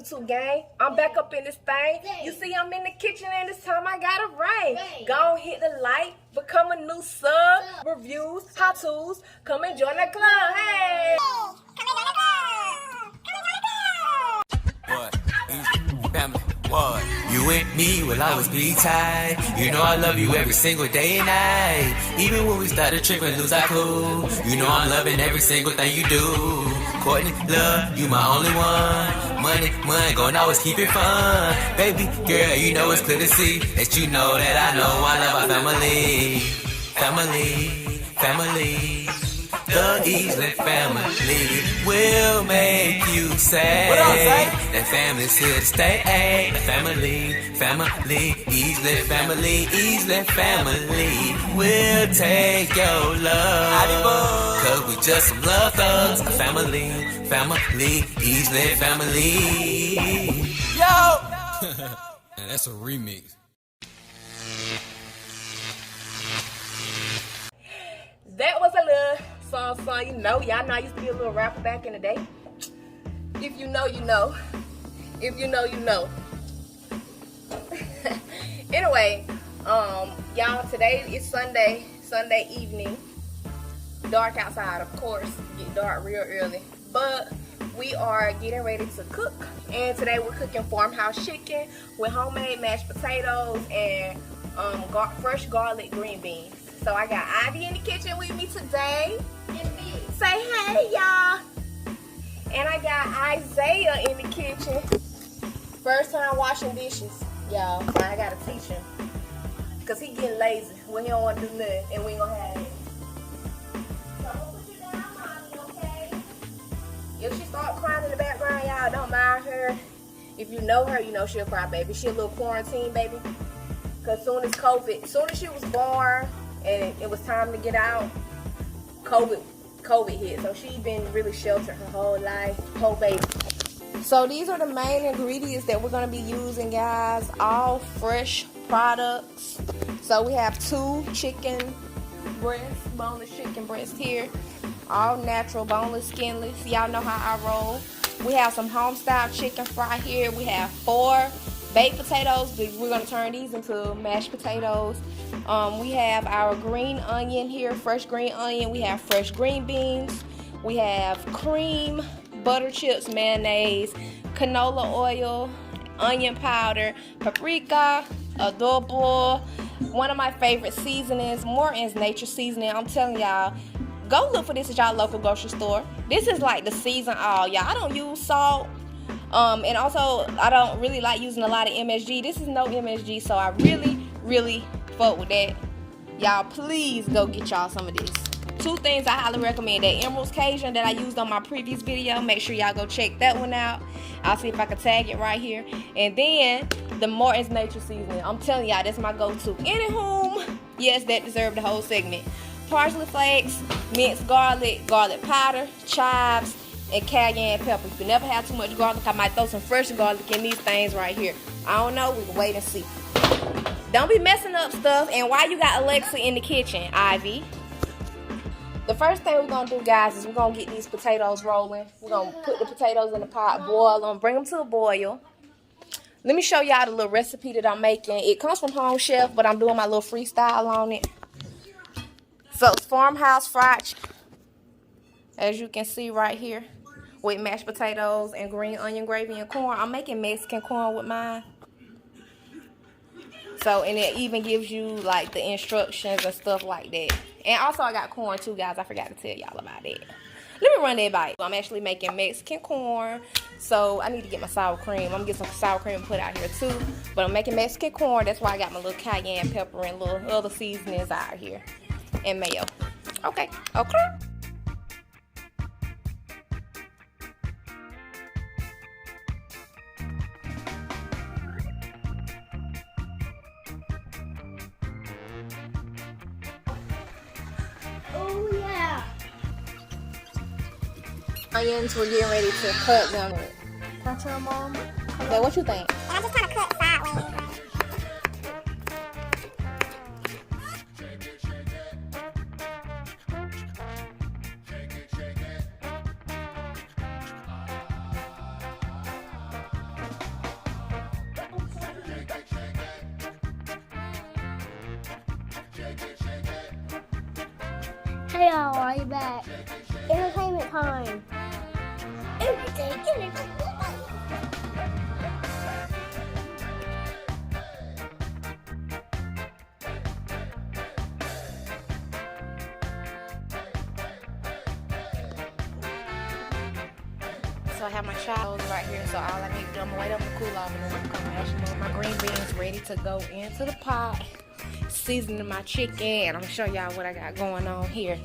YouTube gang. I'm back up in this thing. You see I'm in the kitchen and this time I got a ring. Go hit the like, become a new sub, reviews, how-tos, come and join the club. Hey! Come and join the club! Come and join the club! What? Family, what? You and me will always be tight. You know I love you every single day and night. Even when we start to trip and lose our cool, you know I'm loving every single thing you do. Courtney, love, you my only one. Money, gonna always keep it fun. Baby, girl, you know it's clear to see that you know that I know I love our family. Family. The Easley family will make you say that family's here to stay. Family, Easley family will take your love. Cause we just some love thugs. Family, Easley family. Yo! Man, that's a remix. That was a little song, you know. Y'all know I used to be a little rapper back in the day. If you know, you know. If you know, you know. Anyway, y'all, today is Sunday evening. Dark outside, of course. Get dark real early. But we are getting ready to cook. And today we're cooking farmhouse chicken with homemade mashed potatoes and fresh garlic green beans. So I got Ivy in the kitchen with me today. Say hey, y'all. And I got Isaiah in the kitchen. First time washing dishes, y'all. So I gotta teach him. Cause he getting lazy when he don't want to do nothing, and we ain't gonna have it. So I'm gonna put you down, mommy, okay? If she start crying in the background, y'all, don't mind her. If you know her, you know she'll cry, baby. She a little quarantine, baby. Cause soon as she was born, and it was time to get out, COVID hit. So she's been really sheltered her whole life, whole baby. So these are the main ingredients that we're gonna be using, guys. All fresh products. So we have 2 chicken breasts, boneless chicken breasts here. All natural, boneless, skinless. Y'all know how I roll. We have some home-style chicken fry here. We have 4 baked potatoes. We're gonna turn these into mashed potatoes. We have our green onion here, fresh green onion. We have fresh green beans. We have cream, butter chips, mayonnaise, canola oil, onion powder, paprika, adobo. One of my favorite seasonings, Morton's Nature Seasoning. I'm telling y'all, go look for this at y'all local grocery store. This is like the season all, y'all. I don't use salt. And also, I don't really like using a lot of MSG. This is no MSG, so I really fuck with that. Y'all, please go get y'all some of this. 2 things I highly recommend. That Emerald's Cajun that I used on my previous video. Make sure y'all go check that one out. I'll see if I can tag it right here. And then the Morton's Nature Seasoning. I'm telling y'all, that's my go-to. Anywho, yes, that deserved the whole segment. Parsley flakes, minced garlic, garlic powder, chives, and cayenne pepper. If you never have too much garlic, I might throw some fresh garlic in these things right here. I don't know. We can wait and see. Don't be messing up stuff. And why you got Alexa in the kitchen, Ivy? The first thing we're going to do, guys, is we're going to get these potatoes rolling. We're going to put the potatoes in the pot, boil them, bring them to a boil. Let me show y'all the little recipe that I'm making. It comes from Home Chef, but I'm doing my little freestyle on it. So it's farmhouse fried chicken, as you can see right here, with mashed potatoes and green onion gravy and corn. I'm making Mexican corn with mine. So, and it even gives you like the instructions and stuff like that. And also I got corn too, guys. I forgot to tell y'all about that. Let me run that by you. I'm actually making Mexican corn. So I need to get my sour cream. I'm gonna get some sour cream and put out here too. But I'm making Mexican corn. That's why I got my little cayenne pepper and little other seasonings out here. And mayo. Okay. Oh yeah. Onions, we're getting ready to cut them. Can I tell Mom? Okay, what you think? I'm just trying to cut sideways. Hey y'all, are you back? Entertainment time. Entertainment. So I have my child right here, so all I need to do, I'm gonna wait up to cool off and then I'm gonna mash them up. My green beans ready to go into the pot. Seasoning my chicken, and I'm gonna show y'all what I got going on here.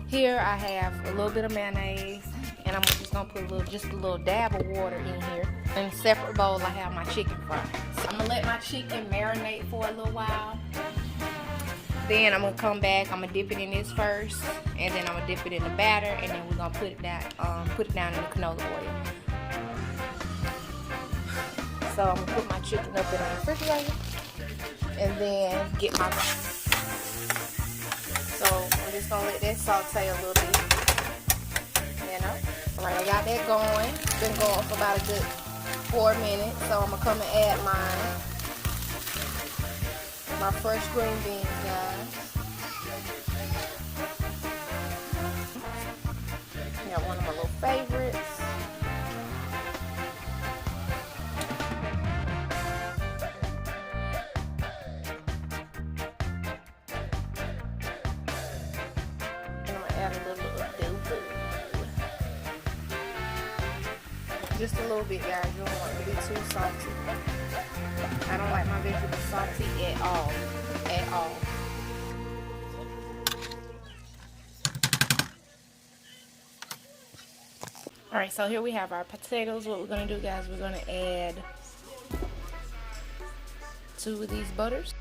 Here I have a little bit of mayonnaise, and I'm just gonna put just a little dab of water in here. In a separate bowl, I have my chicken fries. So I'm gonna let my chicken marinate for a little while. Then I'm gonna come back. I'm gonna dip it in this first, and then I'm gonna dip it in the batter, and then we're gonna put it down in the canola oil. So I'm gonna put my chicken up in the refrigerator, and then get my. So I'm just gonna let that saute a little bit. You know. All right, I got that going. It's been going for about a good 4 minutes. So I'm gonna come and add my fresh green beans, guys. Got one of my little favorites. And I'm gonna add a little tofu. Just a little bit, guys. You don't want it to be too salty. I don't like my vegetables salty at all. At all. Alright, so here we have our potatoes. What we're going to do, guys, we're going to add 2 of these butters.